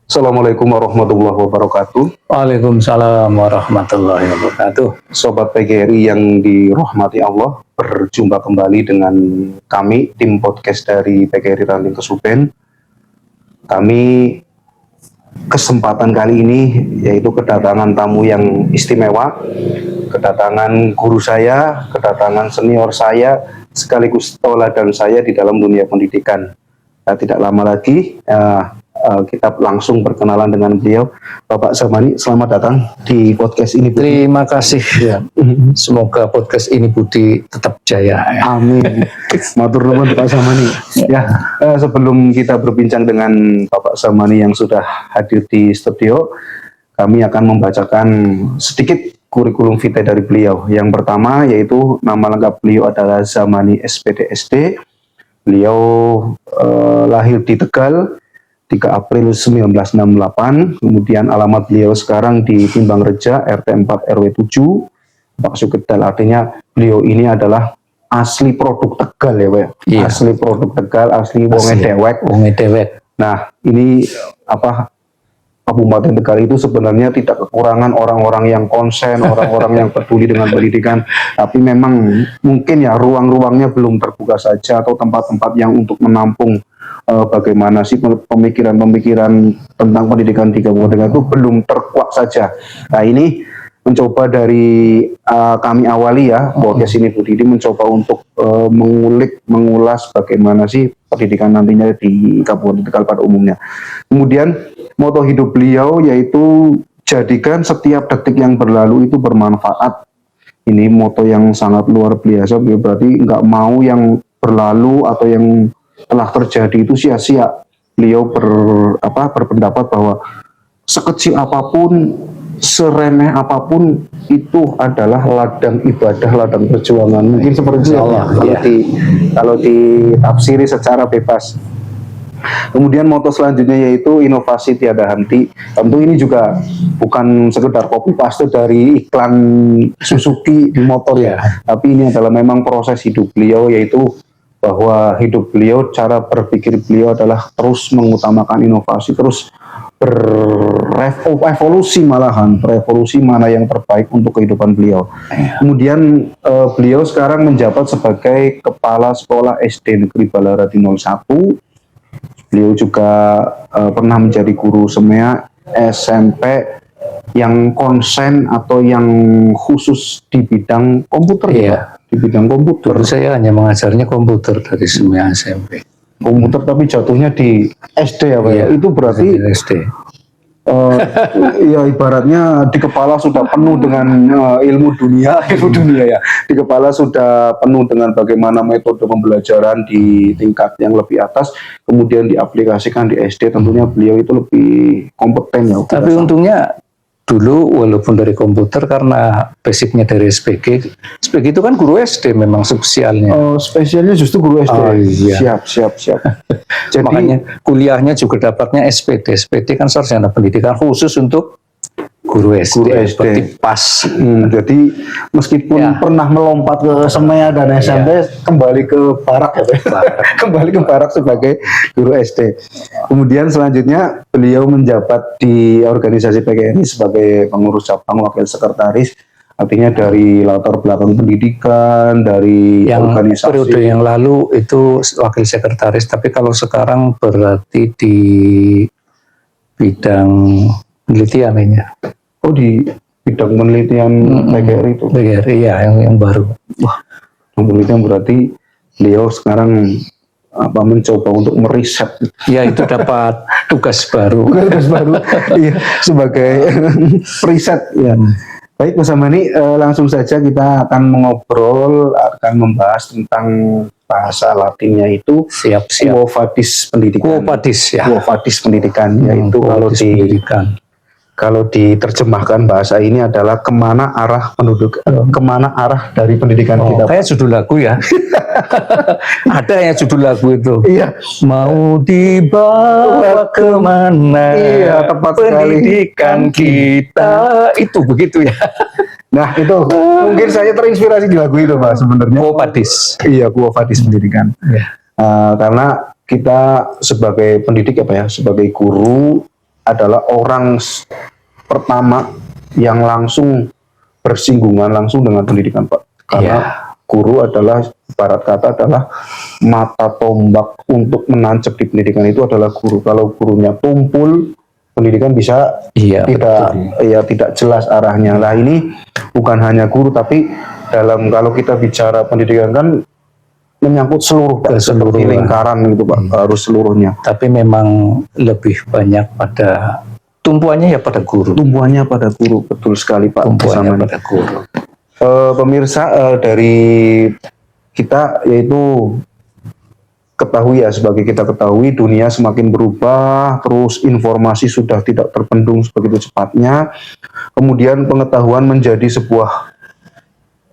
Assalamualaikum warahmatullahi wabarakatuh. Waalaikumsalam warahmatullahi wabarakatuh. Sobat PGRI yang dirahmati Allah, berjumpa kembali dengan kami, tim podcast dari PGRI Ranting Kesupen. Kami kesempatan kali ini yaitu kedatangan tamu yang istimewa, kedatangan guru saya, kedatangan senior saya, sekaligus tauladan saya di dalam dunia pendidikan. Tidak lama lagi, kita langsung berkenalan dengan beliau. Bapak Samani, selamat datang di podcast ini. Terima kasih. Ya. Semoga podcast ini Budi tetap jaya. Ya. Amin. Matur nuwun Pak Samani. Ya, sebelum kita berbincang dengan Bapak Samani yang sudah hadir di studio, kami akan membacakan sedikit kurikulum vitae dari beliau. Yang pertama yaitu nama lengkap beliau adalah Zamani SPDSD. Beliau lahir di Tegal 3 April 1968, kemudian alamat beliau sekarang di Timbang Reja, RT 4 RW 7, Pak Sukedal. Artinya beliau ini adalah asli produk Tegal ya, Pak. Iya. Asli produk Tegal, asli wonge dewek. Wonge dewek. Nah, ini Kabupaten Tegal itu sebenarnya tidak kekurangan orang-orang yang konsen, orang-orang yang peduli dengan pendidikan, tapi memang mungkin ya ruang-ruangnya belum terbuka saja, atau tempat-tempat yang untuk menampung bagaimana sih pemikiran-pemikiran tentang pendidikan di Kabupaten itu belum terkuak saja. Nah, ini mencoba dari kami awali ya, podcast ini Budi ini mencoba untuk mengulas bagaimana sih pendidikan nantinya di Kabupaten Tegal pada umumnya. Kemudian moto hidup beliau yaitu jadikan setiap detik yang berlalu itu bermanfaat. Ini moto yang sangat luar biasa. Berarti nggak mau yang berlalu atau yang telah terjadi itu sia-sia. Beliau berpendapat bahwa sekecil apapun, seremeh apapun itu adalah ladang ibadah, ladang perjuangan. Mungkin seperti itu ya, kalau ditafsiri secara bebas. Kemudian moto selanjutnya yaitu inovasi tiada henti. Tentu ini juga bukan sekedar copy paste dari iklan Suzuki di motor ya, tapi ini adalah memang proses hidup beliau, yaitu bahwa hidup beliau, cara berpikir beliau adalah terus mengutamakan inovasi, terus berevolusi, malahan berevolusi mana yang terbaik untuk kehidupan beliau. Kemudian beliau sekarang menjabat sebagai Kepala Sekolah SD Negeri Balarati 01. Beliau juga pernah menjadi guru semea SMP yang konsen atau yang khusus di bidang komputer. Iya. Di bidang komputer. Baru saya hanya mengajarnya komputer dari semua SMP. Komputer tapi jatuhnya di SD ya Pak. Iya, itu berarti SD. Ya ibaratnya di kepala sudah penuh dengan ilmu dunia ya. Di kepala sudah penuh dengan bagaimana metode pembelajaran di tingkat yang lebih atas, kemudian diaplikasikan di SD. Tentunya beliau itu lebih kompeten ya. Tapi untungnya dulu walaupun dari komputer, karena basicnya dari SPG itu kan guru SD memang spesialnya. Spesialnya justru guru SD. Iya. Siap. Jadi makanya kuliahnya juga dapatnya SPD kan sarjana pendidikan khusus untuk guru SD. Berarti pas. Jadi meskipun pernah melompat ke semea dan SMP, kembali ke barak ya Pak. Kembali ke barak sebagai guru SD. Kemudian selanjutnya beliau menjabat di organisasi PGRI sebagai pengurus cabang, wakil sekretaris. Artinya dari latar belakang pendidikan, dari yang organisasi. Periode yang lalu itu wakil sekretaris, tapi kalau sekarang berarti di bidang penelitian ini. Oh, di bidang penelitian PGRI itu. PGRI ya, yang baru. Wah, penelitian berarti beliau sekarang mencoba untuk meriset. Ya, itu dapat tugas baru. Iya, sebagai riset ya. Baik, Mas Samani, langsung saja kita akan akan membahas tentang bahasa Latinnya itu siap. Quo Vadis pendidikan. Quo Vadis pendidikan, yaitu kalau diterjemahkan bahasa ini adalah kemana arah penduduk, kemana arah dari pendidikan kita. Kayak judul lagu ya. Ada ya judul lagu itu. Iya. Mau dibawa kemana? Iya, tepat pendidikan sekali. kita. Itu begitu ya. Nah, itu mungkin saya terinspirasi di lagu itu Pak sebenarnya. Quo Vadis. Iya, Quo Vadis pendidikan. Ya. Karena kita sebagai pendidik sebagai guru, adalah orang pertama yang langsung bersinggungan langsung dengan pendidikan, Pak. Karena guru adalah, ibarat kata adalah mata tombak untuk menancap di pendidikan itu adalah guru. Kalau gurunya tumpul, pendidikan bisa tidak jelas arahnya. Nah, ini bukan hanya guru, tapi kalau kita bicara pendidikan kan menyangkut seluruh, Pak, seperti lingkaran gitu, Pak, harus seluruhnya. Tapi memang lebih banyak pada tumpuannya ya pada guru. Tumpuannya pada guru, betul sekali, Pak. Tumpuannya pada guru. Pemirsa, dari kita yaitu ketahui ya, sebagai kita ketahui dunia semakin berubah, terus informasi sudah tidak terbendung sebegitu cepatnya. Kemudian pengetahuan menjadi sebuah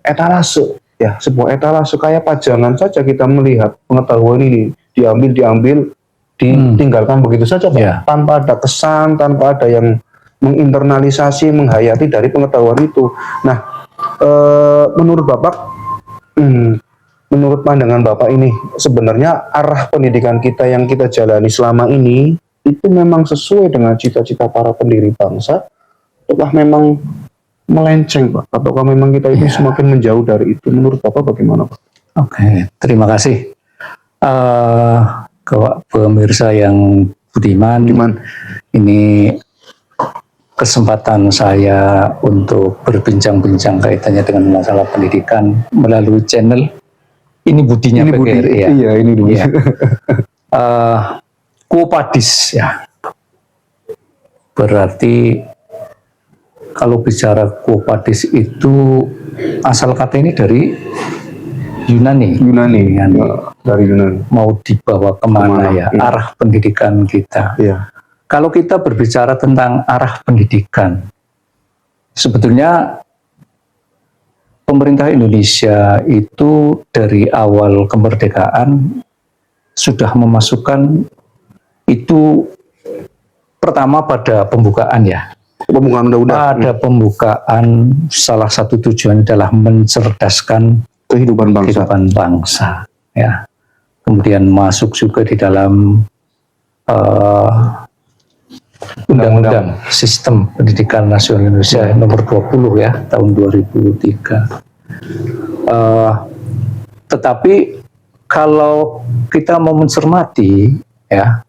etalase. Ya, sebuah etalase kayak pajangan saja kita melihat pengetahuan ini diambil, ditinggalkan begitu saja, Pak. Tanpa ada kesan, tanpa ada yang menginternalisasi, menghayati dari pengetahuan itu. Nah, menurut Bapak, menurut pandangan Bapak ini, sebenarnya arah pendidikan kita yang kita jalani selama ini itu memang sesuai dengan cita-cita para pendiri bangsa, ataukah memang melenceng, Pak? Ataukah memang kita ini semakin menjauh dari itu? Menurut Bapak bagaimana, Pak? Oke, terima kasih. Ke pemirsa yang budiman, ini kesempatan saya untuk berbincang-bincang kaitannya dengan masalah pendidikan melalui channel ini budinya PGRI ya. Iya, ini dulu. Ya. Quo-Vadis ya. Berarti kalau bicara Quo-Vadis itu asal kata ini dari Yunani. Dari Yunani. Mau dibawa kemana ya arah pendidikan kita. Iya. Kalau kita berbicara tentang arah pendidikan, sebetulnya pemerintah Indonesia itu dari awal kemerdekaan sudah memasukkan itu pertama pada pembukaan ya. Pembukaan undang-undang. Pada pembukaan salah satu tujuan adalah mencerdaskan kehidupan bangsa. Ya. Kemudian masuk juga di dalam Undang-Undang Sistem Pendidikan Nasional Indonesia nomor 20 ya tahun 2003. Tetapi kalau kita mau mencermati ya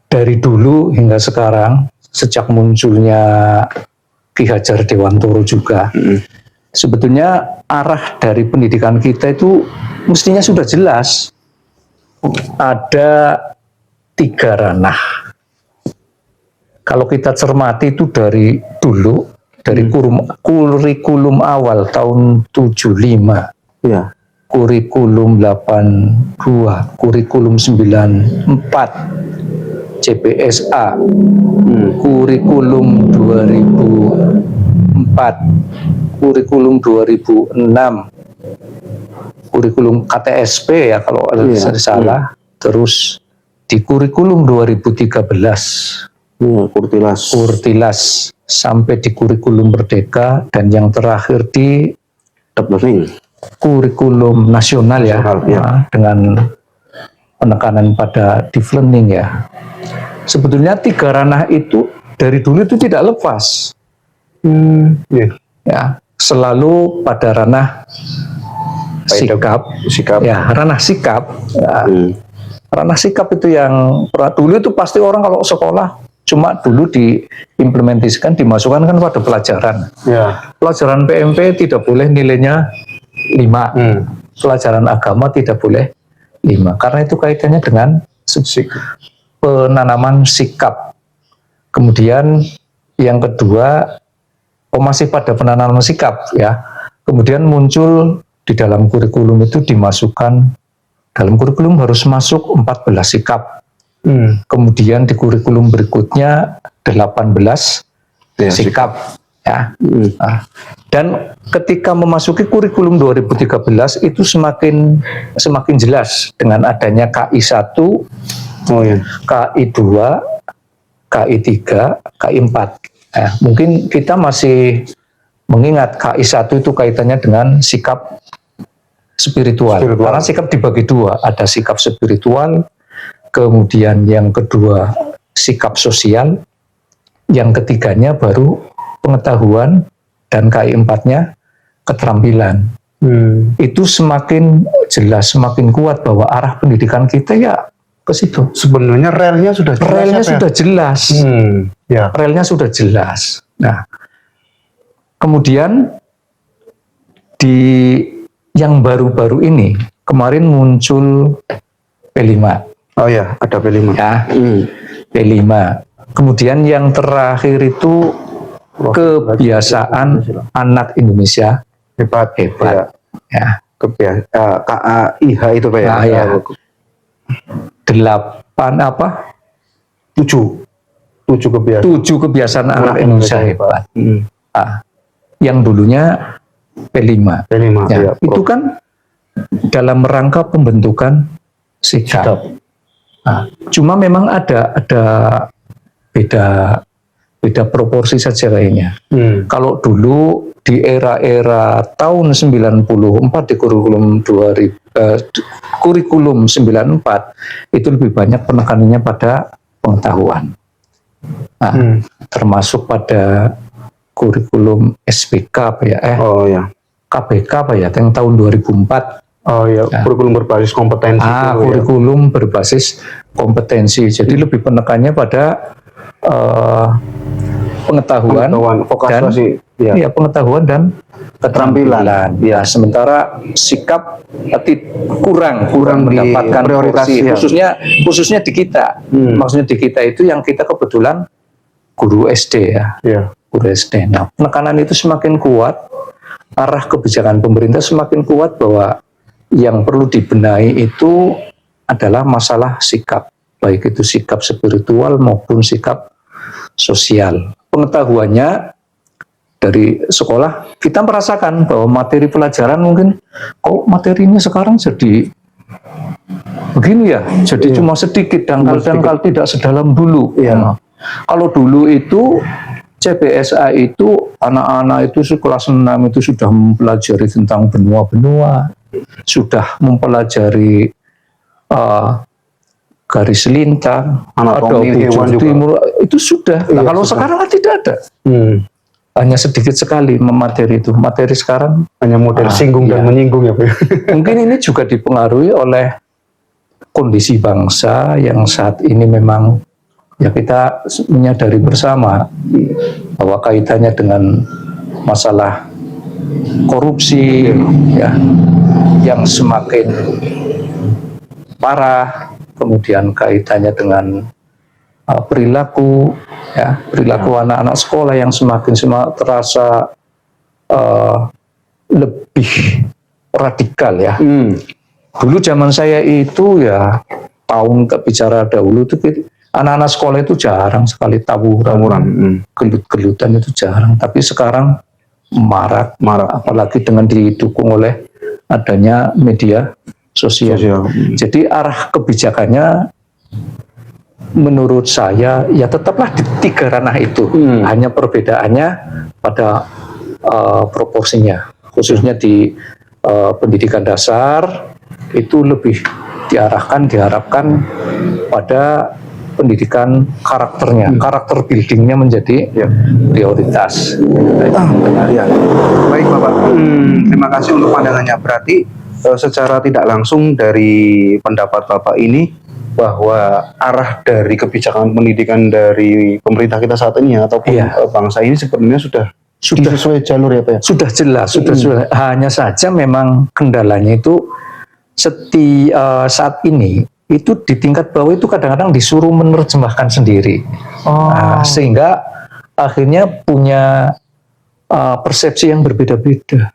dari dulu hingga sekarang sejak munculnya Ki Hajar Dewantoro juga sebetulnya arah dari pendidikan kita itu mestinya sudah jelas. Ada 3 ranah. Kalau kita cermati itu dari dulu, dari kurikulum awal tahun 75, ya. Kurikulum 82, kurikulum 94, CPSA, kurikulum 2004, kurikulum 2006, kurikulum KTSP ya kalau ada salah, terus di kurikulum 2013. Kurtilas sampai di kurikulum Merdeka, dan yang terakhir di kurikulum nasional ya, dengan penekanan pada deep learning ya. Sebetulnya 3 ranah itu dari dulu itu tidak lepas, ya selalu pada ranah sikap. Ya, ranah sikap. Ya. Ranah sikap itu yang dulu itu pasti orang kalau sekolah cuma dulu diimplementasikan, dimasukkan kan pada pelajaran. Ya. Pelajaran PMP tidak boleh nilainya 5. Pelajaran agama tidak boleh 5. Karena itu kaitannya dengan penanaman sikap. Kemudian yang kedua, masih pada penanaman sikap ya. Kemudian muncul di dalam kurikulum itu dimasukkan, dalam kurikulum harus masuk 14 sikap. Kemudian di kurikulum berikutnya 18 sikap ya. Dan ketika memasuki kurikulum 2013 itu semakin jelas dengan adanya KI 1, KI 2, KI 3, KI 4. Mungkin kita masih mengingat KI 1 itu kaitannya dengan sikap spiritual. Karena sikap dibagi 2, ada sikap spiritual, kemudian yang kedua sikap sosial, yang ketiganya baru pengetahuan, dan keempatnya keterampilan. Itu semakin jelas, semakin kuat bahwa arah pendidikan kita ya ke situ. Sebenarnya relnya sudah jelas. Relnya sudah jelas. Ya. Relnya sudah jelas. Nah, kemudian di yang baru-baru ini kemarin muncul P5. Oh ya, ada P5. Ya, P5. Kemudian yang terakhir itu kebiasaan anak Indonesia Hebat. ya. KAIH itu Pak ya. Nah, ya. 8 apa? 7 kebiasaan. 7 kebiasaan anak Indonesia hebat. Ah, yang dulunya P5. Ya, ya, itu kan dalam rangka pembentukan sikap. Nah, cuma memang ada beda proporsi saja kayaknya. Kalau dulu di era-era tahun 94 di kurikulum 94 itu lebih banyak penekanannya pada pengetahuan. Nah, termasuk pada kurikulum SPK apa ya? KBK apa ya? Yang tahun 2004. Oh ya, kurikulum berbasis kompetensi. Kurikulum berbasis kompetensi. Jadi lebih penekannya pada pengetahuan dan pengetahuan dan keterampilan. Ya, sementara sikap kurang mendapatkan porsi, khususnya di kita. Maksudnya di kita itu yang kita kebetulan guru SD ya. Guru SD. Nah, penekanan itu semakin kuat, arah kebijakan pemerintah semakin kuat bahwa yang perlu dibenahi itu adalah masalah sikap, baik itu sikap spiritual maupun sikap sosial. Pengetahuannya dari sekolah kita merasakan bahwa materi pelajaran mungkin kok materinya sekarang jadi begini ya, jadi cuma sedikit dangkal tidak sedalam dulu. Nah, kalau dulu itu CBSA itu anak-anak itu kelas 6 itu sudah mempelajari tentang benua-benua, sudah mempelajari garis lintang, ada bujur timur, itu sudah. Nah, kalau sekarang kan tidak ada. Hanya sedikit sekali materi itu. Materi sekarang hanya model singgung dan menyinggung ya Pak. Mungkin ini juga dipengaruhi oleh kondisi bangsa yang saat ini memang ya kita menyadari bersama bahwa kaitannya dengan masalah korupsi ya yang semakin parah, kemudian kaitannya dengan perilaku anak-anak sekolah yang semakin terasa lebih radikal ya. Dulu zaman saya itu ya bicara dahulu itu anak-anak sekolah itu jarang sekali tawuran, gelut-gelutan itu jarang. Tapi sekarang marak, apalagi dengan didukung oleh adanya media sosial. Jadi arah kebijakannya menurut saya ya tetaplah di 3 ranah itu. Hanya perbedaannya pada proporsinya. Khususnya di pendidikan dasar itu lebih diharapkan pada pendidikan karakternya, karakter buildingnya menjadi prioritas. Baik Bapak, terima kasih untuk pandangannya. Berarti secara tidak langsung dari pendapat Bapak ini bahwa arah dari kebijakan pendidikan dari pemerintah kita saat ini ataupun bangsa ini sebenarnya sudah sesuai jalur ya Pak ya? Sudah jelas, sudah. Hanya saja memang kendalanya itu saat ini itu di tingkat bawah itu kadang-kadang disuruh menerjemahkan sendiri, sehingga akhirnya punya persepsi yang berbeda-beda.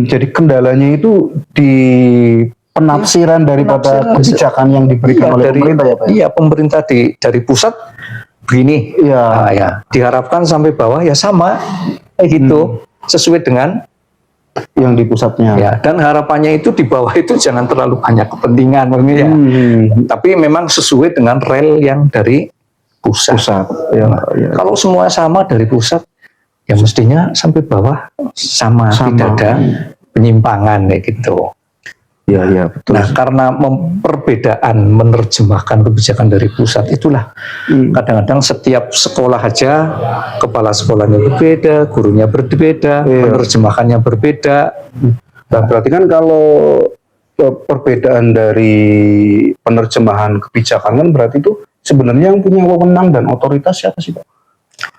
Jadi kendalanya itu di penafsiran daripada kebijakan yang diberikan oleh pemerintah ya Pak? Iya, pemerintah dari pusat begini, diharapkan sampai bawah ya sama, gitu, sesuai dengan yang di pusatnya. Ya, dan harapannya itu di bawah itu jangan terlalu banyak kepentingan, tapi memang sesuai dengan rel yang dari pusat. Kalau semua sama dari pusat, ya mestinya sampai bawah sama. Tidak ada penyimpangan gitu. Iya, betul. Nah, karena perbedaan menerjemahkan kebijakan dari pusat itulah kadang-kadang setiap sekolah aja kepala sekolahnya berbeda, gurunya berbeda, menerjemahkannya berbeda. Nah, berarti kan kalau perbedaan dari penerjemahan kebijakan kan berarti itu sebenarnya yang punya wewenang dan otoritas siapa sih, Pak?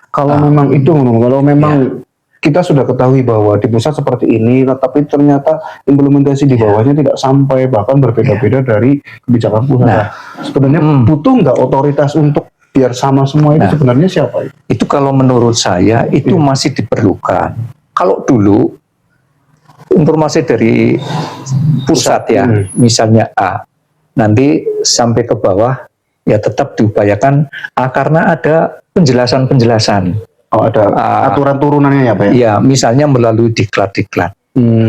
Kalau memang itu, kalau memang kita sudah ketahui bahwa di pusat seperti ini, tapi ternyata implementasi di bawahnya tidak sampai, bahkan berbeda-beda dari kebijakan pusat. Nah, sebenarnya butuh nggak otoritas untuk biar sama semua itu sebenarnya siapa? Itu kalau menurut saya itu masih diperlukan. Kalau dulu informasi dari pusat ya, misalnya A, nanti sampai ke bawah ya tetap diupayakan A karena ada penjelasan-penjelasan. Oh, ada aturan turunannya ya, Pak? Ya, misalnya melalui diklat-diklat.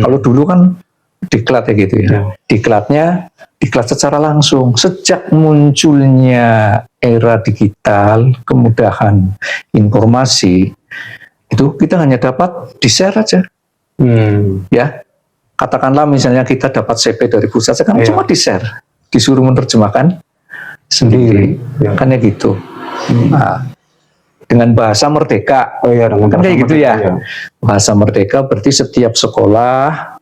Kalau dulu kan diklat ya gitu ya. Diklatnya diklat secara langsung. Sejak munculnya era digital, kemudahan informasi, itu kita hanya dapat di-share aja. Ya, katakanlah misalnya kita dapat CP dari pusat, sekarang cuma di-share, disuruh menerjemahkan sendiri, kan ya gitu. Nah, dengan bahasa merdeka, kan kayak gitu ya. Bahasa merdeka berarti setiap sekolah,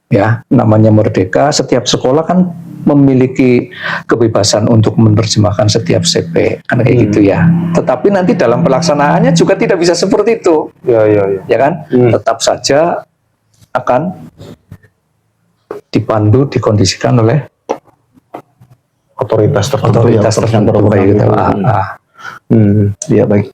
ya namanya merdeka, setiap sekolah kan memiliki kebebasan untuk menerjemahkan setiap CP, kan kayak gitu ya. Tetapi nanti dalam pelaksanaannya juga tidak bisa seperti itu, ya kan? Tetap saja akan dipandu, dikondisikan oleh otoritas tertentu, kayak gitu. Ya baik.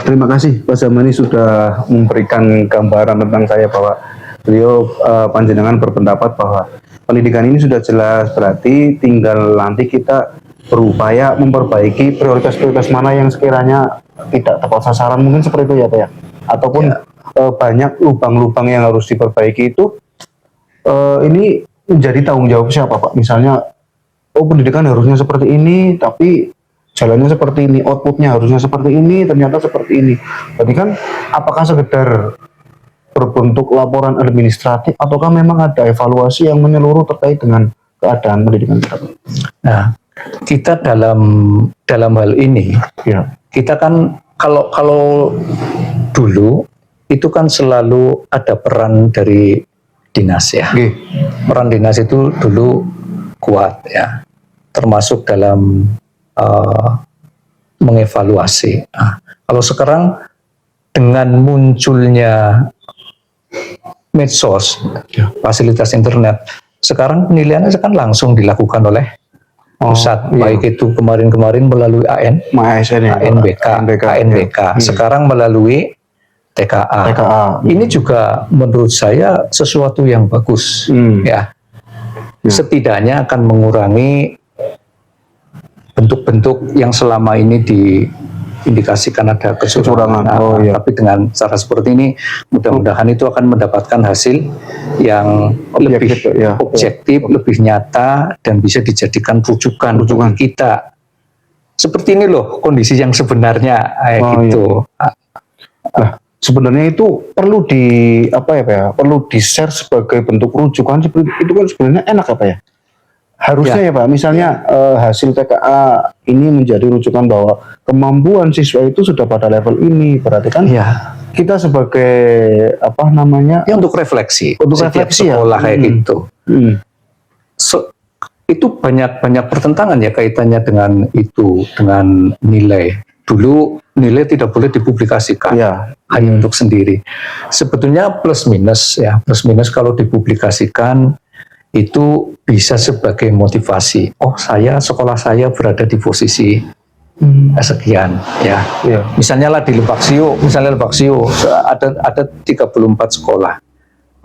Terima kasih Pak Zamani sudah memberikan gambaran tentang saya, bahwa beliau panjenengan berpendapat bahwa pendidikan ini sudah jelas, berarti tinggal nanti kita berupaya memperbaiki prioritas-prioritas mana yang sekiranya tidak tepat sasaran, mungkin seperti itu ya Pak ya. Ataupun banyak lubang-lubang yang harus diperbaiki itu ini menjadi tanggung jawab siapa Pak? Misalnya, pendidikan harusnya seperti ini, tapi jalannya seperti ini, outputnya harusnya seperti ini, ternyata seperti ini. Berarti kan apakah sekedar berbentuk laporan administratif, ataukah memang ada evaluasi yang menyeluruh terkait dengan keadaan pendidikan kita? Nah, kita dalam hal ini, kita kan kalau dulu itu kan selalu ada peran dari dinas ya. Peran dinas itu dulu kuat ya, termasuk dalam mengevaluasi. Nah, kalau sekarang dengan munculnya medsos, fasilitas internet, sekarang penilaiannya kan langsung dilakukan oleh pusat, baik itu kemarin-kemarin melalui ANBK, sekarang melalui TKA. Ini juga menurut saya sesuatu yang bagus, ya. Setidaknya akan mengurangi bentuk-bentuk yang selama ini diindikasikan ada kecurangan. Tapi dengan cara seperti ini, mudah-mudahan itu akan mendapatkan hasil yang lebih objektif, lebih nyata, dan bisa dijadikan rujukan kita. Seperti ini loh kondisi yang sebenarnya, gitu. Nah, sebenarnya itu perlu perlu di-share sebagai bentuk rujukan. Itu kan sebenarnya enak apa ya? Harusnya ya Pak, misalnya hasil TKA ini menjadi rujukan bahwa kemampuan siswa itu sudah pada level ini, berarti kan kita sebagai untuk refleksi, setiap sekolah kayak gitu. Itu banyak pertentangan ya kaitannya dengan itu, dengan nilai. Dulu nilai tidak boleh dipublikasikan, hanya untuk sendiri. Sebetulnya plus minus kalau dipublikasikan itu bisa sebagai motivasi. Oh, sekolah saya berada di posisi sekian, ya. Misalnya lah di Lebak Siu, ada 34 sekolah.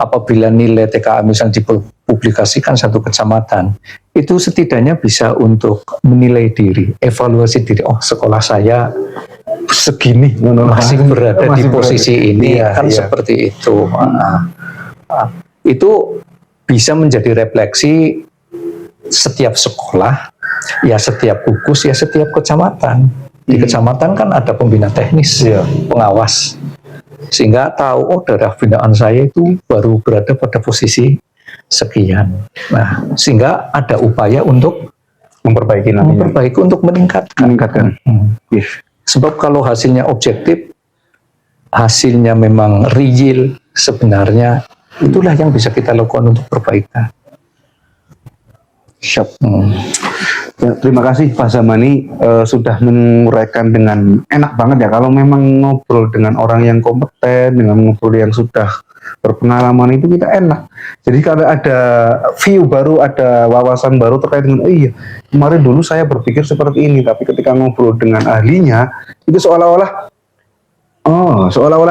Apabila nilai TKA misalnya dipublikasikan satu kecamatan, itu setidaknya bisa untuk menilai diri, evaluasi diri. Oh, sekolah saya segini, masih berada di posisi ini, seperti itu. Itu bisa menjadi refleksi setiap sekolah, ya setiap gugus, ya setiap kecamatan. Di kecamatan kan ada pembina teknis, pengawas, sehingga tahu daerah binaan saya itu baru berada pada posisi sekian. Nah, sehingga ada upaya untuk Memperbaiki nantinya. memperbaiki, untuk meningkatkan. Meningkatkan. Yes. Sebab kalau hasilnya objektif, hasilnya memang real, sebenarnya itulah yang bisa kita lakukan untuk perbaikan. Siap. Ya, terima kasih Pak Zamani sudah menguraikan dengan enak banget ya. Kalau memang ngobrol dengan orang yang kompeten, dengan ngobrol yang sudah berpengalaman itu kita enak. Jadi kalau ada view baru, ada wawasan baru terkait dengan, oh iya, kemarin dulu saya berpikir seperti ini, tapi ketika ngobrol dengan ahlinya, itu seolah-olah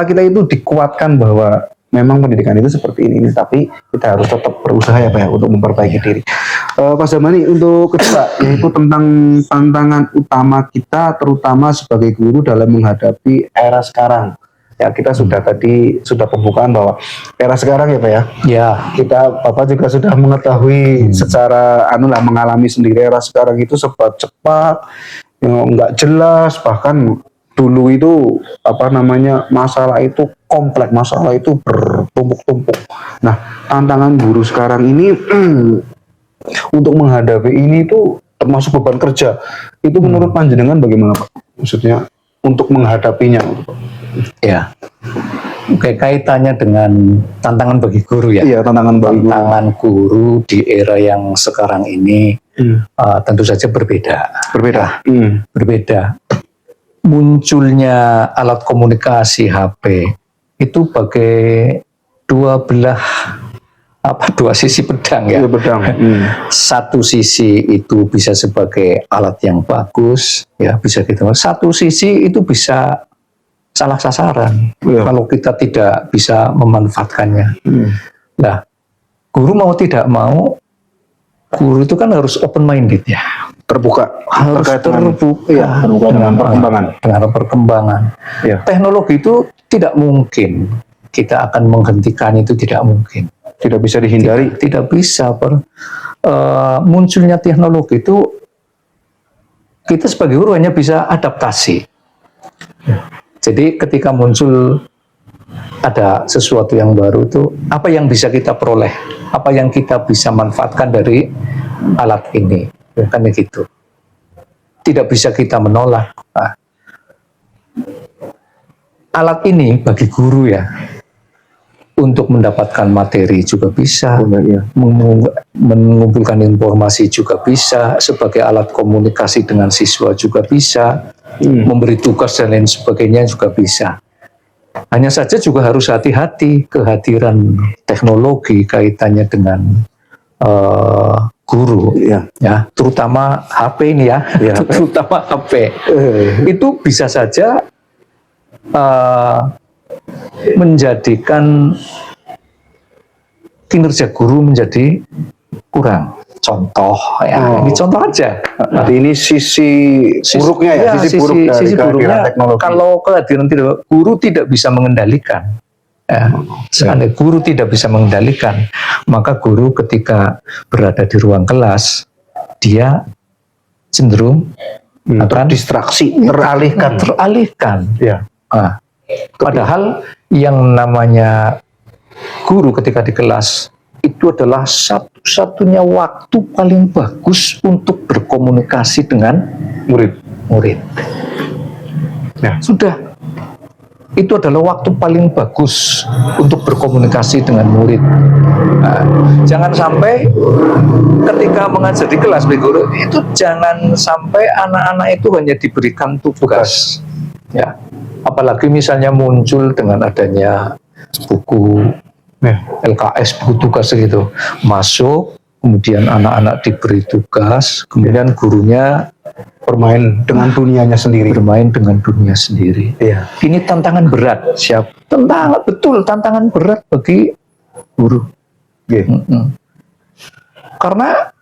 kita itu dikuatkan bahwa memang pendidikan itu seperti ini, tapi kita harus tetap berusaha ya Pak ya, untuk memperbaiki diri. Pak Zamani, untuk kedua yaitu tentang tantangan utama kita terutama sebagai guru dalam menghadapi era sekarang. Ya, kita sudah pembukaan bahwa era sekarang ya Pak ya. Ya, Kita Bapak juga sudah mengetahui secara mengalami sendiri era sekarang itu serba cepat, nggak jelas, bahkan dulu itu masalah itu kompleks, masalah itu bertumpuk-tumpuk. Nah, tantangan guru sekarang ini untuk menghadapi ini itu termasuk beban kerja. Itu menurut panjenengan bagaimana Pak? Maksudnya untuk menghadapinya. ya. Oke, kaitannya dengan tantangan bagi guru ya. Iya, tantangan bagi guru. Tantangan guru di era yang sekarang ini tentu saja berbeda. Berbeda. Munculnya alat komunikasi HP itu bagai dua sisi pedang ya. Iya, pedang. Satu sisi itu bisa sebagai alat yang bagus, ya bisa gitu. Satu sisi itu bisa salah sasaran kalau kita tidak bisa memanfaatkannya. Nah, guru mau tidak mau, guru itu kan harus open minded ya. Terbuka, Harus terbuka dengan perkembangan. Ya. Teknologi itu tidak mungkin kita akan menghentikan, itu tidak mungkin. Tidak bisa dihindari. Tidak bisa. Munculnya teknologi itu kita sebagai guru hanya bisa adaptasi. Jadi ketika muncul ada sesuatu yang baru itu, apa yang bisa kita peroleh, apa yang kita bisa manfaatkan dari alat ini, kan gitu. Tidak bisa kita menolak. Nah, alat ini bagi guru ya, untuk mendapatkan materi juga bisa, mengumpulkan informasi juga bisa, sebagai alat komunikasi dengan siswa juga bisa, memberi tugas dan lain sebagainya juga bisa. Hanya saja juga harus hati-hati kehadiran teknologi kaitannya dengan guru, ya, terutama HP ini ya, terutama HP. Itu bisa saja menjadikan kinerja guru menjadi kurang. Contoh ya, ini contoh aja. Nah, ini sisi buruknya ya, sisi buruk dari sisi buruknya teknologi. kalau kehadiran guru tidak bisa mengendalikan. Seandainya guru tidak bisa mengendalikan, maka guru ketika berada di ruang kelas, dia cenderung akan distraksi, teralihkan. Ya. Padahal yang namanya guru ketika di kelas itu adalah satu-satunya waktu paling bagus untuk berkomunikasi dengan murid. Ya. Sudah, itu adalah waktu paling bagus untuk berkomunikasi dengan murid. Nah, jangan sampai ketika mengajar di kelas guru itu jangan sampai anak-anak itu hanya diberikan tugas. Ya, apalagi misalnya muncul dengan adanya buku LKS, buku tugas gitu, masuk, kemudian anak-anak diberi tugas, kemudian gurunya bermain dengan dunianya sendiri. Iya. Ini tantangan berat, tantangan berat bagi guru. Karena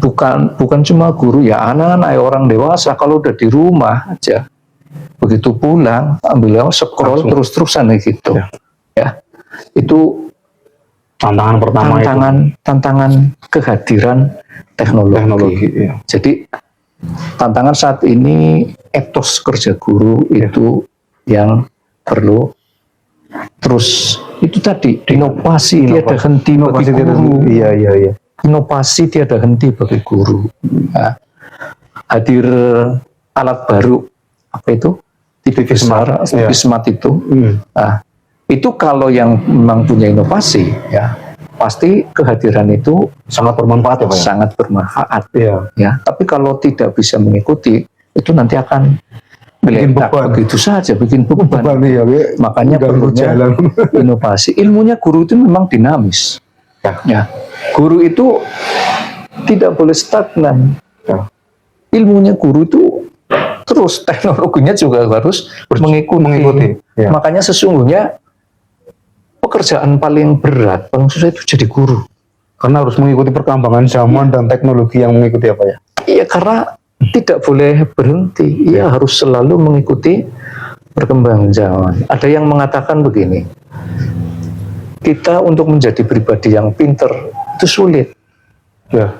bukan cuma guru ya, anak-anak orang dewasa kalau udah di rumah aja, begitu pulang ambil scroll terus-terusan gitu. Ya. Itu tantangan pertama, tantangan kehadiran teknologi. Ya. Jadi tantangan saat ini etos kerja guru itu yang perlu terus itu tadi inovasi tiada henti bagi guru. Iya. Inovasi tiada henti bagi guru. Nah, hadir alat baru apa itu? TV besar, TV smart itu. Nah, itu kalau yang memang punya inovasi, ya pasti kehadiran itu Sangat bermanfaat ya Pak ya? sangat bermanfaat. Iya. Ya, tapi kalau tidak bisa mengikuti, itu nanti akan Bikin meledak beban. begitu saja, bikin beban. Iya, Makanya ganggu perlunya jalan. inovasi. Ilmunya guru itu memang dinamis. Ya, guru itu tidak boleh stagnan. Ya. Ilmunya guru itu terus, teknologinya juga harus mengikuti. Ya. Makanya sesungguhnya pekerjaan paling berat, paling susah itu jadi guru. Karena harus mengikuti perkembangan zaman dan teknologi yang mengikuti apa ya? Iya, karena tidak boleh berhenti. Ia harus selalu mengikuti perkembangan zaman. Ada yang mengatakan begini, kita untuk menjadi pribadi yang pinter itu sulit. Ya.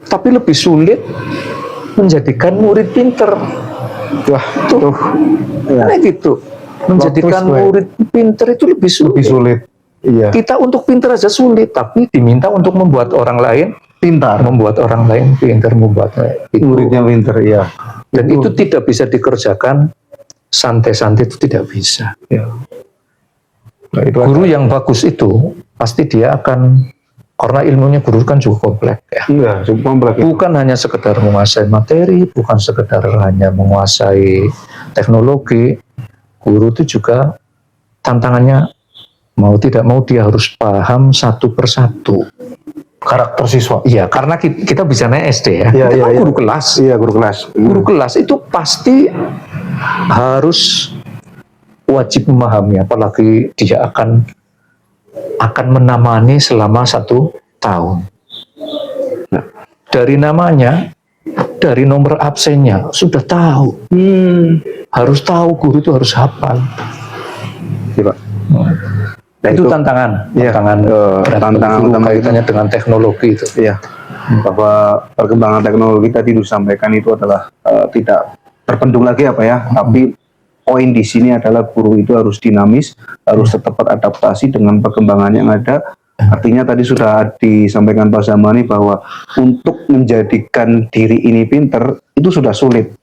Tapi lebih sulit menjadikan murid pinter. Wah, tuh. Karena gitu. Menjadikan murid pinter itu lebih sulit. Lebih sulit. Iya. Kita untuk pinter aja sulit, tapi diminta untuk membuat orang lain Pintar. membuat orang lain pintar, membuat itu. Muridnya pintar, ya. Dan itu tidak bisa dikerjakan santai-santai, itu tidak bisa. Ya. Nah, itu Guru yang bagus itu pasti dia akan, karena ilmunya guru kan cukup kompleks ya. Iya, cukup kompleks. Bukan hanya sekedar menguasai materi, bukan sekedar hanya menguasai teknologi. Guru itu juga tantangannya mau tidak mau dia harus paham satu persatu Karakter siswa. Iya, karena kita bicaranya SD ya. Iya, Kita kan iya. guru kelas. Iya, guru kelas. Guru kelas itu pasti harus wajib memahami, apalagi dia akan menemani selama 1 tahun. Nah, dari namanya, dari nomor absennya sudah tahu. Harus tahu, guru itu harus hafal. Iya, Pak. Nah, itu tantangan, Iya, tantangan utama kaitannya dengan teknologi itu. Iya, bahwa perkembangan teknologi tadi disampaikan itu adalah tidak terpendung lagi apa ya, tapi poin di sini adalah guru itu harus dinamis, harus tetap beradaptasi dengan perkembangan yang ada. Artinya tadi sudah disampaikan Pak Zamani bahwa untuk menjadikan diri ini pinter itu sudah sulit,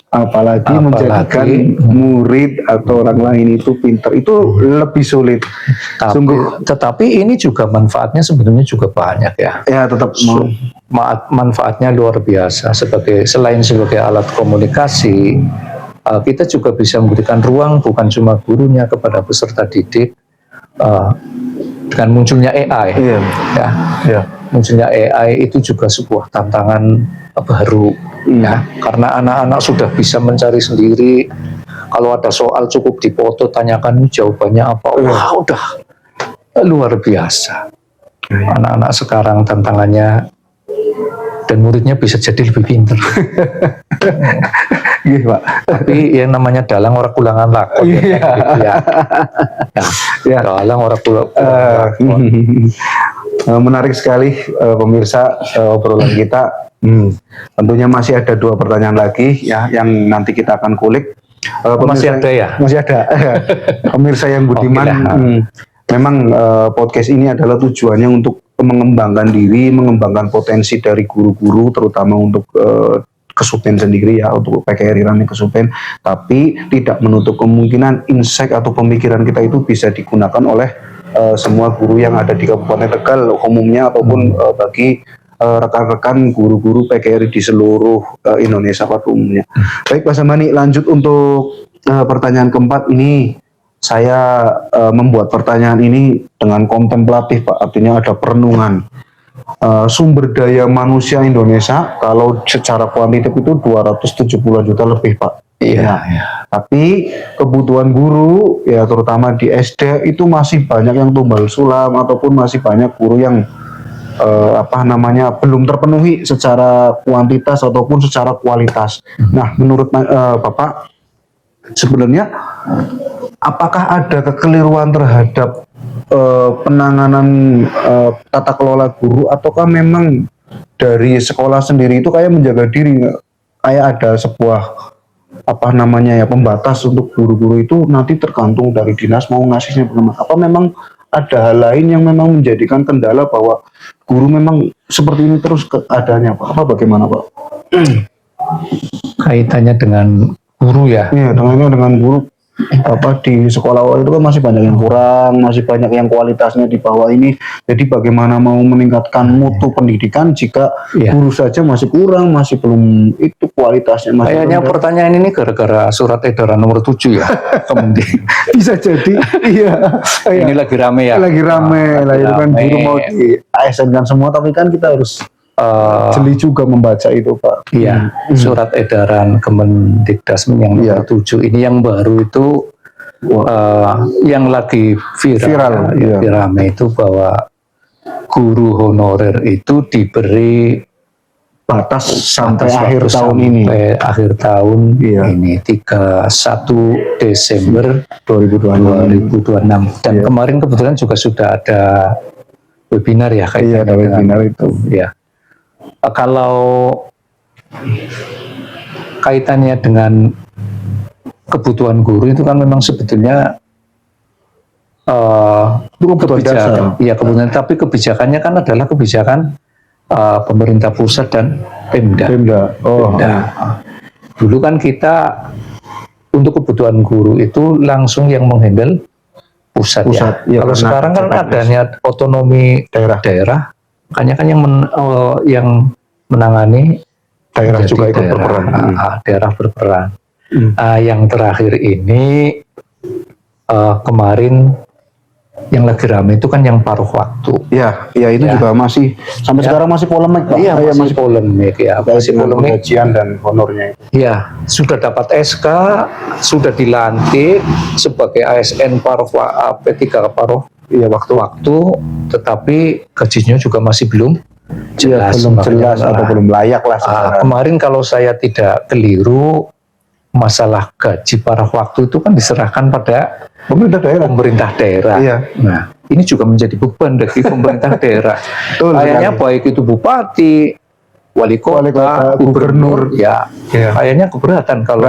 apalagi menjadikan murid atau orang lain itu pinter itu lebih sulit. Tetapi ini juga manfaatnya sebenarnya juga banyak ya. Ya, tetap manfaatnya luar biasa. Selain sebagai alat komunikasi, kita juga bisa memberikan ruang bukan cuma gurunya kepada peserta didik. Dengan munculnya AI, munculnya AI itu juga sebuah tantangan baru, ya, karena anak-anak sudah bisa mencari sendiri. Kalau ada soal cukup dipoto, tanyakan jawabannya apa, wah udah luar biasa. Anak-anak sekarang tantangannya, dan muridnya bisa jadi lebih pintar. Iya, Pak. Tapi yang namanya dalang orang kulangan lakon. Dalang orang kulangan. Menarik sekali pemirsa obrolan kita. Tentunya masih ada 2 pertanyaan lagi ya yang nanti kita akan kulik. Masih ada ya? Masih ada. Pemirsa yang budiman. Memang podcast ini adalah tujuannya untuk mengembangkan diri, mengembangkan potensi dari guru-guru, terutama untuk Kesupen sendiri ya, untuk PKRI Rani Kesupen, tapi tidak menutup kemungkinan insight atau pemikiran kita itu bisa digunakan oleh semua guru yang ada di Kabupaten Tegal umumnya, ataupun bagi rekan-rekan guru-guru PKRI di seluruh Indonesia pada umumnya. Baik Pak Zamani, lanjut untuk pertanyaan keempat ini. Saya membuat pertanyaan ini dengan kontemplatif Pak, artinya ada perenungan. Sumber daya manusia Indonesia kalau secara kuantitatif itu 270 juta lebih Pak. Iya. Tapi kebutuhan guru ya terutama di SD itu masih banyak yang tumbal sulam, ataupun masih banyak guru yang belum terpenuhi secara kuantitas ataupun secara kualitas. Nah, menurut Bapak sebenarnya apakah ada kekeliruan terhadap penanganan tata kelola guru, ataukah memang dari sekolah sendiri itu kayak menjaga diri, kayak ada sebuah apa namanya ya, pembatas untuk guru-guru itu nanti tergantung dari dinas mau ngasihnya bagaimana. Apa memang ada hal lain yang memang menjadikan kendala bahwa guru memang seperti ini terus keadaannya Pak? Apa bagaimana Pak? Kaitannya dengan guru ya. Iya, dengan guru apa di sekolah awal itu kan masih banyak yang kurang, masih banyak yang kualitasnya di bawah ini. Jadi bagaimana mau meningkatkan mutu pendidikan jika Iya. guru saja masih kurang, masih belum itu kualitasnya masih Kayaknya belum. pertanyaan ini gara-gara surat edaran nomor 7 ya. Kemudian Bisa jadi iya. ini lagi rame ya. Lagi rame lah itu kan rame. guru mau di ASN kan semua, tapi kan kita harus jeli juga membaca itu Pak. Iya, surat edaran Kemendikdasmen yang nomor Iya. 7 ini yang baru itu yang lagi viral, Viral, iya. rame itu bahwa guru honorer itu diberi Batas sampai batas akhir waktu tahun ini sampai akhir tahun Iya. ini 31 Desember 2026. 2026 dan Iya. kemarin kebetulan juga sudah ada webinar ya Iya, ada webinar itu. ya. Kalau kaitannya dengan kebutuhan guru itu kan memang sebetulnya kebutuhan dasar. Iya kebutuhan, tapi kebijakannya kan adalah kebijakan pemerintah pusat dan Pemda. Oh. Pemda. Dulu kan kita untuk kebutuhan guru itu langsung yang menghandle pusat, Pusat, ya. ya, Kalau karena sekarang kan CPNS. adanya otonomi daerah, makanya kan yang menangani Daerah menjadi juga ikut daerah. berperan. Daerah berperan. Hmm. Yang terakhir ini kemarin yang lagi ramai itu kan yang paruh waktu. Ya itu Ya. juga masih sampai sekarang masih polemik Pak. Iya Kayak masih polemik ya, masih dengan polemik. penggajian dan honornya itu. Ya sudah dapat SK, sudah dilantik sebagai ASN paruh P3 paruh Iya, waktu-waktu, tetapi gajinya juga masih belum jelas. belum Makanya, jelas atau belum layak lah sekarang. kemarin kalau saya tidak keliru, masalah gaji paruh waktu itu kan diserahkan pada Pemerintah daerah. pemerintah daerah. Iya. Nah, ini juga menjadi beban bagi pemerintah daerah. Betul Kayaknya sekali. baik itu bupati, wali kota, gubernur, ya, Iya. kayaknya keberatan kalau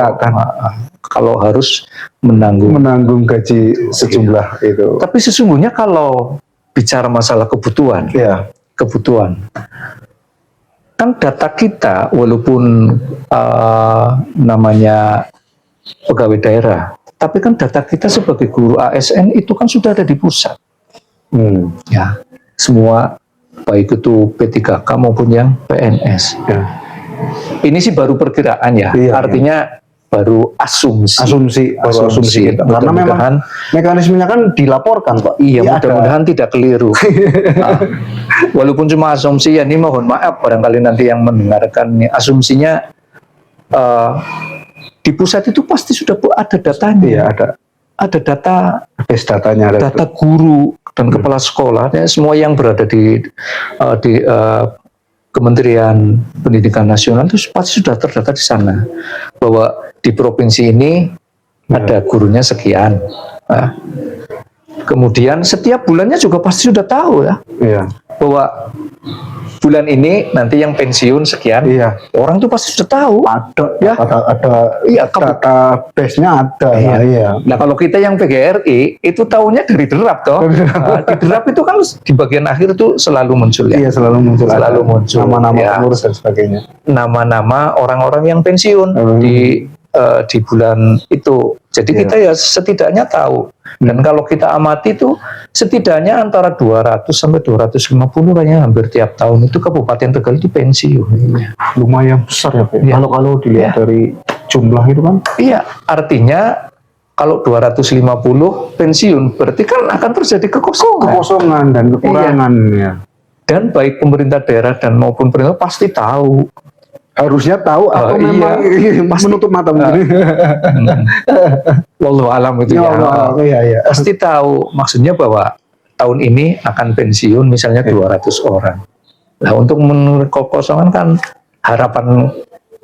kalau harus menanggung gaji sejumlah itu. Tapi sesungguhnya kalau bicara masalah kebutuhan, Iya. kan data kita walaupun namanya pegawai daerah, tapi kan data kita sebagai guru ASN itu kan sudah ada di pusat. Ya, semua baik itu P3K maupun yang PNS. Ya. Ini sih baru perkiraan ya, Iya, artinya baru asumsi. Baru asumsi kita. Karena memang Mudah-mudahan mekanismenya kan dilaporkan Pak. iya, Ada. mudah-mudahan tidak keliru. Nah, walaupun cuma asumsi ya, ini mohon maaf barangkali nanti yang mendengarkan ini asumsinya di pusat itu pasti sudah ada datanya. Iya, Ada base datanya ada. data guru dan kepala sekolah, ya, semua yang berada di Kementerian Pendidikan Nasional itu pasti sudah terdata di sana bahwa di provinsi ini ada gurunya sekian. Nah, kemudian setiap bulannya juga pasti sudah tahu ya Iya. bahwa bulan ini nanti yang pensiun sekian. Iya. Orang tuh pasti sudah tahu. Ada Ya. ada Iya, data base-nya ada. Iya. Iya. Nah kalau kita yang PGRI itu tahunya dari derap toh. Nah, di derap itu kan di bagian akhir itu selalu muncul ya. Iya, selalu muncul. Selalu ada muncul, nama-nama ya. pengurus dan sebagainya. Nama-nama orang-orang yang pensiun di bulan itu. Jadi Iya. kita ya setidaknya tahu. Dan kalau kita amati itu setidaknya antara 200 sampai 250 kayaknya hampir tiap tahun itu Kabupaten Tegal itu pensiun. Lumayan besar ya Pak. Iya. Kalau dilihat Iya. dari jumlah itu kan. Iya, artinya kalau 250 pensiun berarti kan akan terjadi Kekosongan dan kekurangan ya. Dan baik pemerintah daerah dan maupun pemerintah pasti tahu. Harusnya tahu atau Iya. memang menutup mata mungkin. Wallahu alam itu Ya ya. Allah, iya. Pasti tahu maksudnya bahwa tahun ini akan pensiun misalnya 200 orang. Nah, untuk memenuhi kekosongan kan harapan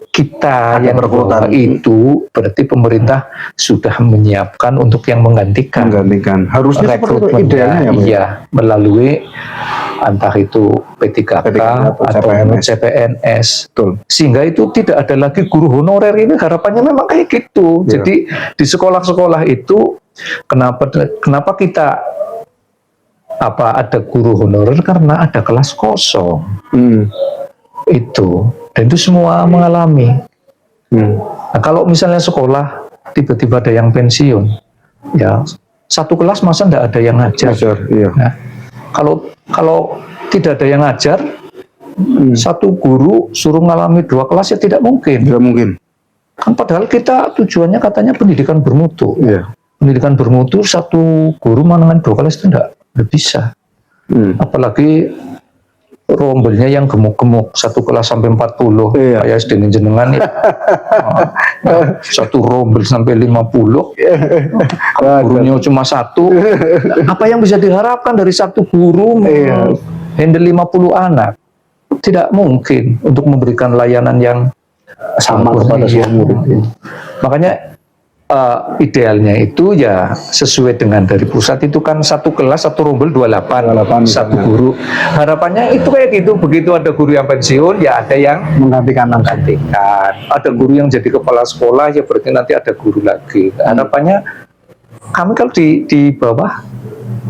kita yang rekrutmen. itu berarti pemerintah sudah menyiapkan untuk yang menggantikan Harusnya seperti itu rekrutmennya. idealnya ya Pak. Iya, melalui entah itu P3K, atau CPNS. Betul. Sehingga itu tidak ada lagi guru honorer. Ini harapannya memang kayak gitu. Iya. Jadi di sekolah-sekolah itu kenapa kita ada guru honorer, karena ada kelas kosong. Itu, dan itu semua mengalami. Nah, kalau misalnya sekolah tiba-tiba ada yang pensiun, ya satu kelas masa tidak ada yang ngajar. Iya. Nah, kalau tidak ada yang ngajar, satu guru suruh ngalami 2 kelas ya tidak mungkin. Tidak mungkin. Kan padahal kita tujuannya katanya pendidikan bermutu. Iya. Pendidikan bermutu, satu guru menangani 2 kelas itu tidak bisa. Apalagi rombelnya yang gemuk-gemuk, satu kelas sampai 40. Iya. Kayak SD jenengan ya. Satu rombel sampai 50. Kalau gurunya cuma satu, apa yang bisa diharapkan dari satu guru handle 50 anak? Tidak mungkin untuk memberikan layanan yang Sama kepada semua murid. Makanya idealnya itu ya sesuai dengan dari pusat itu kan satu kelas satu rombel 28 satu guru. Harapannya itu kayak gitu, begitu ada guru yang pensiun ya ada yang Menggantikan. ada guru yang jadi kepala sekolah ya berarti nanti ada guru lagi. Harapannya kami kalau di bawah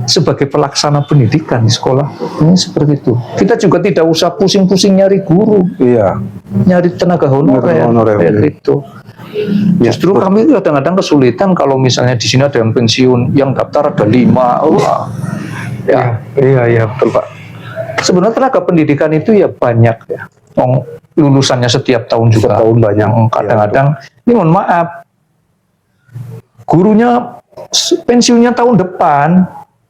sebagai pelaksana pendidikan di sekolah ini seperti itu. Kita juga tidak usah pusing-pusing nyari guru, Iya. nyari tenaga honorer itu. Justru kami kadang-kadang kesulitan kalau misalnya di sini ada yang pensiun, yang daftar ada 5. Iya, betul Pak. Sebenarnya tenaga pendidikan itu ya banyak ya. Lulusannya setiap tahun juga. Setiap tahun banyak. Kadang-kadang, ini mohon maaf, gurunya pensiunnya tahun depan,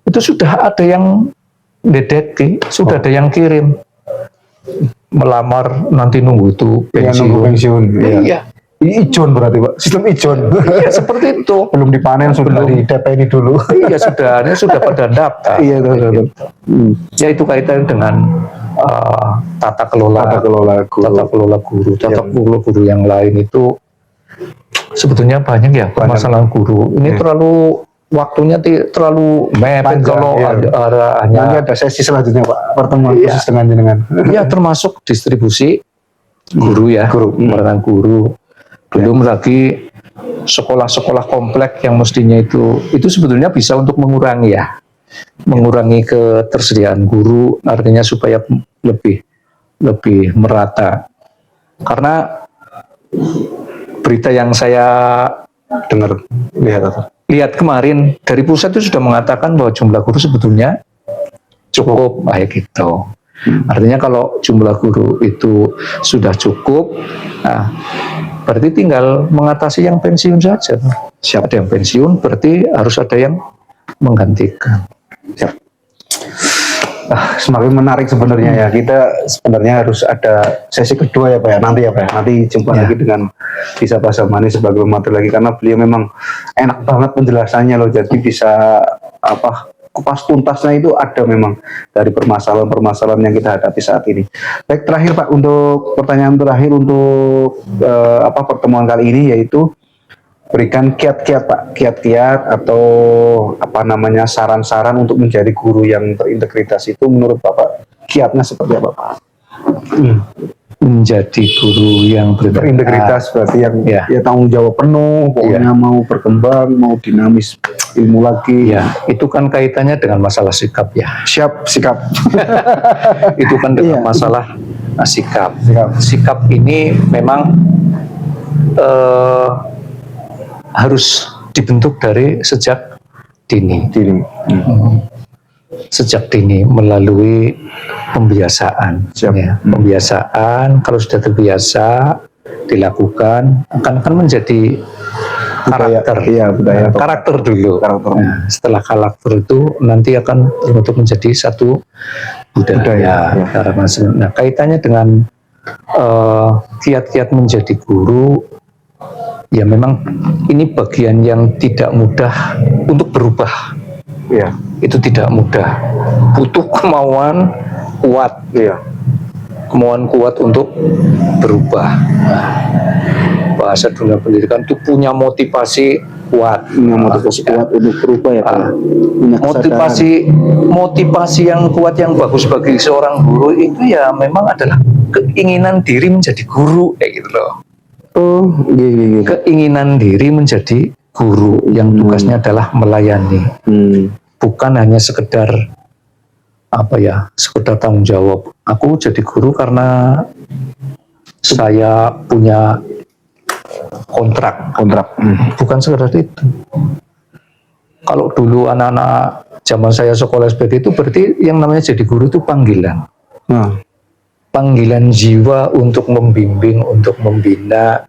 itu sudah ada yang dedeki, sudah ada yang kirim. Melamar nanti nunggu itu pensiun. Iya. Ijon berarti Pak, sistem ijon. Iya seperti itu. Belum dipanen sudah di DP ini dulu. Iya sudah pada daftar. Iya betul. Ya itu kaitan dengan tata kelola guru, tata kelola guru yang lain itu sebetulnya banyak ya permasalahan guru. Ini terlalu waktunya terlalu mepet kalau ada hanya. Nanti ada sesi selanjutnya Pak, pertemuan khusus dengan jenengan. Ya termasuk distribusi guru ya, peran guru. Belum lagi sekolah-sekolah komplek yang mestinya itu sebetulnya bisa untuk mengurangi ketersediaan guru, artinya supaya lebih merata. Karena berita yang saya lihat kemarin dari pusat itu sudah mengatakan bahwa jumlah guru sebetulnya cukup baik gitu. Artinya kalau jumlah guru itu sudah cukup, nah, berarti tinggal mengatasi yang pensiun saja. Siapa ada yang pensiun, berarti harus ada yang menggantikan. Siap. Semakin menarik sebenarnya ya. Kita sebenarnya harus ada sesi kedua ya Pak ya. Nanti jumpa lagi dengan bisa bahasa manis sebagai materi lagi, karena beliau memang enak banget penjelasannya loh. Jadi bisa kupas tuntasnya itu ada memang dari permasalahan-permasalahan yang kita hadapi saat ini. Baik, terakhir Pak, untuk pertanyaan terakhir untuk pertemuan kali ini, yaitu berikan kiat-kiat Pak, kiat-kiat atau saran-saran untuk menjadi guru yang berintegritas itu menurut Bapak kiatnya seperti apa Pak? Menjadi guru yang berintegritas berarti yang tanggung jawab penuh, pokoknya mau berkembang, mau dinamis ilmu lagi. Ya, itu kan kaitannya dengan masalah sikap ya. Sikap. Itu kan dengan masalah sikap. Sikap ini memang harus dibentuk dari sejak dini. Sejak dini melalui pembiasaan. Pembiasaan, kalau sudah terbiasa dilakukan akan menjadi karakter. Budaya. Karakter dulu. Nah, setelah karakter itu nanti akan terbentuk menjadi satu budaya. Nah, kaitannya dengan kiat-kiat menjadi guru, ya memang ini bagian yang tidak mudah untuk berubah. Itu tidak mudah. Butuh kemauan kuat. Kemauan kuat untuk berubah. Bahasa dunia pendidikan itu punya motivasi kuat. Punya motivasi kuat untuk berubah ya Pak. Punya kesadaran. Motivasi yang kuat yang bagus bagi seorang guru itu ya memang adalah keinginan diri menjadi guru kayak gitu loh. Oh, iya. Keinginan diri menjadi guru yang tugasnya adalah melayani. Bukan hanya sekedar sekedar tanggung jawab. Aku jadi guru karena saya punya kontrak. Bukan sekedar itu. Kalau dulu anak-anak zaman saya sekolah SPD itu berarti yang namanya jadi guru itu panggilan. Panggilan jiwa untuk membimbing, untuk membina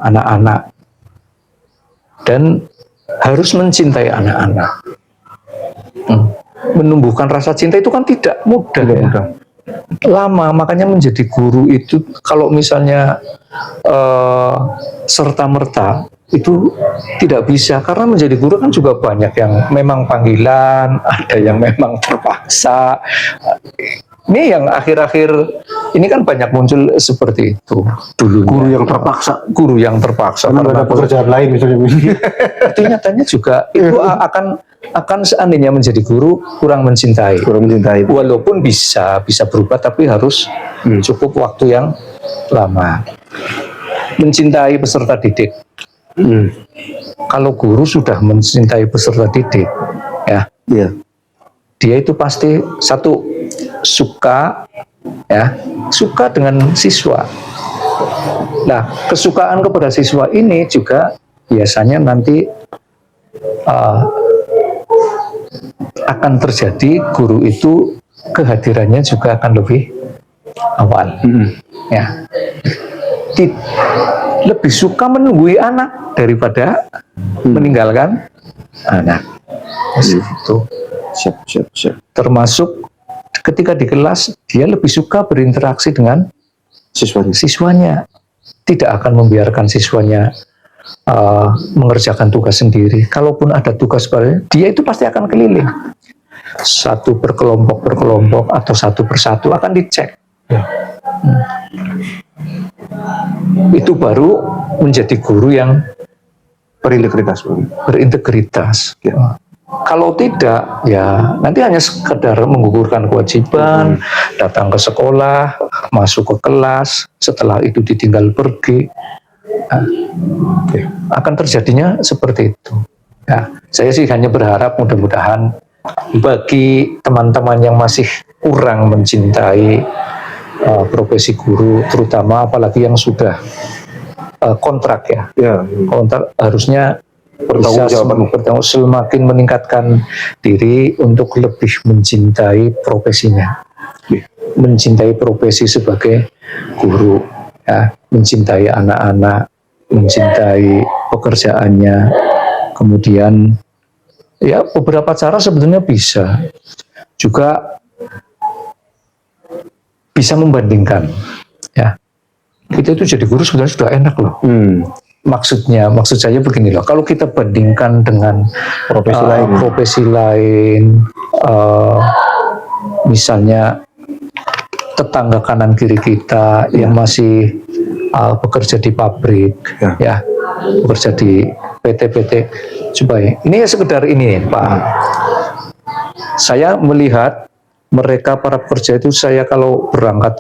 anak-anak. Dan harus mencintai anak-anak. Menumbuhkan rasa cinta itu kan tidak mudah. Lama, makanya menjadi guru itu kalau misalnya serta-merta itu tidak bisa, karena menjadi guru kan juga banyak yang memang panggilan, ada yang memang terpaksa. Ini yang akhir-akhir ini kan banyak muncul seperti itu dulu. Guru yang terpaksa karena ada pekerjaan lain misalnya. Itu nyatanya juga itu akan seandainya menjadi guru kurang mencintai. Walaupun bisa berubah, tapi harus cukup waktu yang lama. Mencintai peserta didik. Kalau guru sudah mencintai peserta didik, dia itu pasti satu suka dengan siswa. Nah, kesukaan kepada siswa ini juga biasanya nanti akan terjadi guru itu kehadirannya juga akan lebih awal. Lebih suka menunggui anak daripada meninggalkan anak. Itu siap. Termasuk ketika di kelas dia lebih suka berinteraksi dengan siswanya. Tidak akan membiarkan siswanya mengerjakan tugas sendiri. Kalaupun ada tugas baru, dia itu pasti akan keliling. Satu berkelompok atau satu persatu akan dicek. Itu baru menjadi guru yang berintegritas. Kalau tidak, ya nanti hanya sekedar menggugurkan kewajiban, datang ke sekolah, masuk ke kelas, setelah itu ditinggal pergi. Akan terjadinya seperti itu. Saya sih hanya berharap mudah-mudahan bagi teman-teman yang masih kurang mencintai profesi guru, terutama apalagi yang sudah kontrak kontrak, harusnya bisa semakin meningkatkan diri untuk lebih mencintai profesinya, mencintai profesi sebagai guru, mencintai anak-anak, mencintai pekerjaannya. Kemudian beberapa cara sebetulnya bisa juga bisa membandingkan. Kita itu jadi guru sebenarnya sudah enak loh. Maksud saya begini loh, kalau kita bandingkan dengan profesi lain, misalnya tetangga kanan kiri kita yang masih bekerja di pabrik, bekerja di PT-PT, supaya ini sekedar ini Pak, saya melihat mereka para pekerja itu, saya kalau berangkat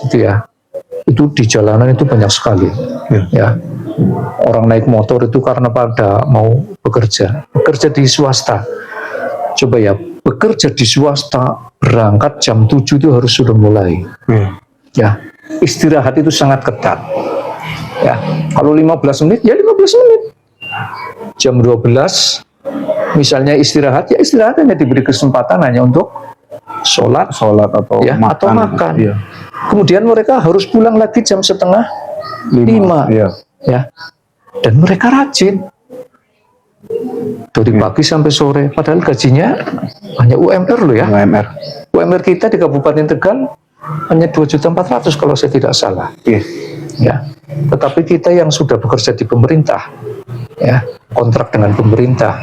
itu di jalanan itu banyak sekali, orang naik motor itu karena pada mau bekerja di swasta. Coba bekerja di swasta, berangkat jam 7 itu harus sudah mulai. Istirahat itu sangat ketat. Kalau 15 menit, 15 menit. Jam 12, misalnya istirahat, istirahat hanya diberi kesempatan hanya untuk sholat atau makan. Kemudian mereka harus pulang lagi jam setengah 5. Dan mereka rajin dari pagi sampai sore, padahal gajinya hanya UMR loh UMR kita di Kabupaten Tegal hanya 2.400.000 kalau saya tidak salah. Tetapi kita yang sudah bekerja di pemerintah, kontrak dengan pemerintah,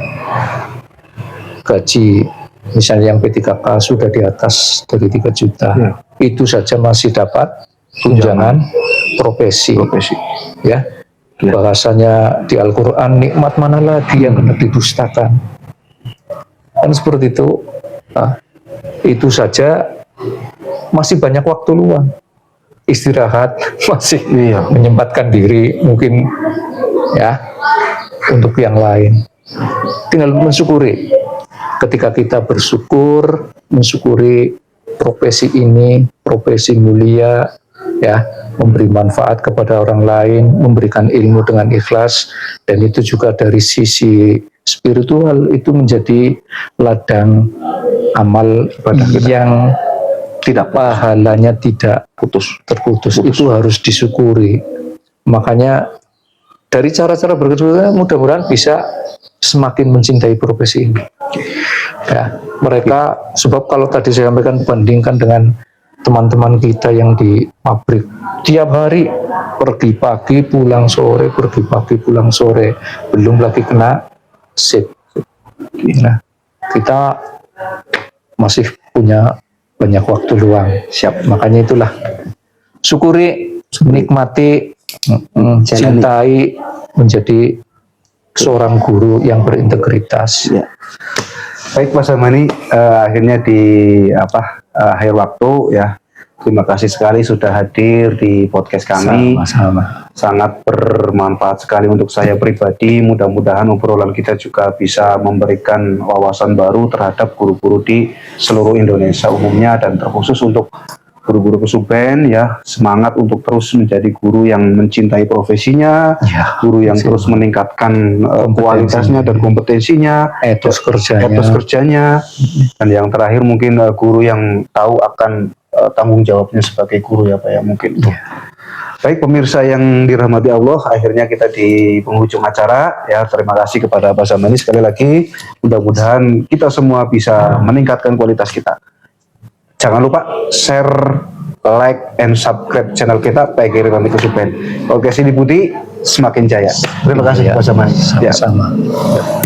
gaji misalnya yang P3K sudah di atas dari 3 juta, itu saja masih dapat tunjangan profesi. Bahasanya di Al-Quran, nikmat mana lagi yang hendak didustakan. Kan seperti itu. Nah, itu saja masih banyak waktu luang. Istirahat masih menyempatkan diri mungkin ya untuk yang lain. Tinggal mensyukuri. Ketika kita bersyukur, mensyukuri profesi ini, profesi mulia, ya, memberi manfaat kepada orang lain, memberikan ilmu dengan ikhlas, dan itu juga dari sisi spiritual itu menjadi ladang amal yang tidak pahalanya tidak terputus. Itu harus disyukuri. Makanya dari cara-cara berkedua mudah-mudahan bisa semakin mencintai profesi ini. Ya, mereka sebab kalau tadi saya sampaikan bandingkan dengan teman-teman kita yang di pabrik tiap hari pergi pagi pulang sore, pergi pagi pulang sore, belum lagi kena shift. Nah, kita masih punya banyak waktu luang. Siap. Makanya itulah syukuri, nikmati, cintai, menjadi seorang guru yang berintegritas. Ya. Baik Mas Zamani, akhirnya di akhir waktu ya. Terima kasih sekali sudah hadir di podcast kami. Sama-sama. Sangat bermanfaat sekali untuk saya pribadi. Mudah-mudahan obrolan kita juga bisa memberikan wawasan baru terhadap guru-guru di seluruh Indonesia umumnya, dan terkhusus untuk guru-guru Kesuben ya, semangat untuk terus menjadi guru yang mencintai profesinya, ya, guru yang terus meningkatkan kualitasnya dan kompetensinya, etos kerjanya, dan yang terakhir mungkin guru yang tahu akan tanggung jawabnya sebagai guru ya Pak ya, mungkin itu. Baik pemirsa yang dirahmati Allah, akhirnya kita di penghujung acara ya. Terima kasih kepada Pak Zamani sekali lagi. Mudah-mudahan kita semua bisa meningkatkan kualitas kita. Jangan lupa share, like, and subscribe channel kita PGRI Pamit Kesuben. Oke, Sini Budi semakin jaya. Terima kasih Pak Zamani. Sama-sama. Ya.